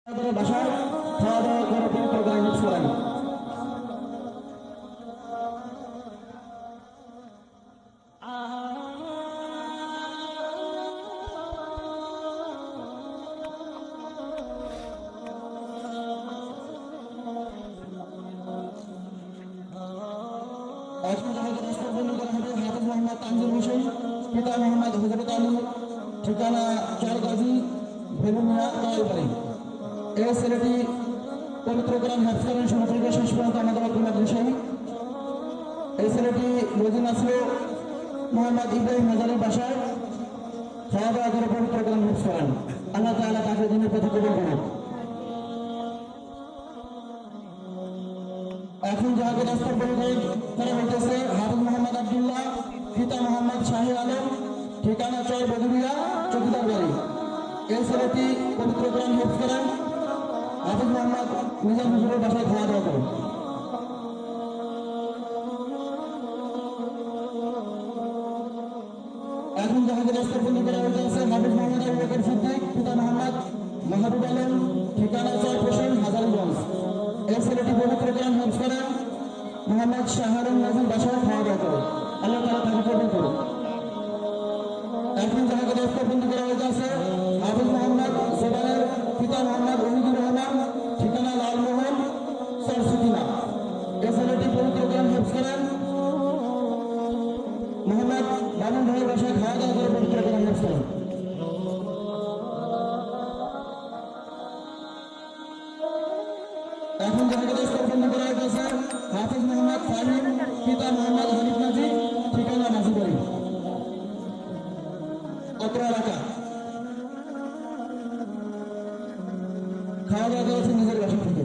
বাসায় খাওয়া দাওয়া করে পবিত্র করে মিক্স করেন। এখন আমাদের স্থাপন করা হবে হাফিজ মোহাম্মদ তানজিল হোসেন, পিতা মোহাম্মদ হযরত আলী, ঠিকানা চরগাজী, বেলুনিয়া, কালবাড়ি। এই ছেলেটি পবিত্র কোরআন হাফিজ করেন শুরু থেকে শেষ পর্যন্ত আমাদের মাদ্রাসায়। এই ছেলেটি রোজিন আসলো মোহাম্মদ ইব্রাহিম হাজারের বাসায় খাওয়া দাওয়া করে পবিত্র কোরআন হাফিজ করেন। আল্লাহ তাআলা তাকে দিনের পথে কবুল করুন। এখন যাহাকে রাস্তার পরিচয় করা হইতেছে হাফিজ মোহাম্মদ আব্দুল্লাহ, পিতা মোহাম্মদ শাহী আলম, ঠিকানা চর বদুরিয়া, চৌকিদার বাড়ি। এই ছেলেটি পবিত্র কোরআন হিফজ করেন। হাফিজ মোহাম্মদ নিজাম হুজুরের বাসায় খাওয়া দাওয়া করেন। এখন যাহাকে রাস্তার বন্দি করা হইতেছে হাফিজ মোহাম্মদ আবু বকর সিদ্দিক, পিতা মোহাম্মদ মাহবুব আলম, ঠিকানা চর হোসেন, হাজারগঞ্জ। এই ছেলেটি পবিত্র কোরআন হিফজ করেন। মোহাম্মদ শাহরুন নাজির বাসায় খাওয়া দাওয়া করে। আল্লাহ তাআলা তাকে কবুল করুন। এখন যাহাকে রাস্তাবন্দি করা হয়েছে হাফিজ মোহাম্মদ জোবায়ের, পিতা মোহাম্মদ ওহিদুর রহমান, ঠিকানা লালমোহন, সরসুকিনা। এই ছেলেটি পবিত্র কোরআন হিফজ করেন। মোহাম্মদ বাবুল ভাইয়ের বাসায় খাওয়া দাওয়া করে পবিত্র কোরআন হিফজ করেন। এখন যাহাকে রাস্তাবন্দি করা হয়েছে হাফিজ মোহাম্মদ ফাহিম, পিতা মোহাম্মদ হানিফ নাজি, ঠিকানা নাজিবাড়ি, অত্র এলাকা। খাওয়া দাওয়া করেছে নিজের বাসা থেকে।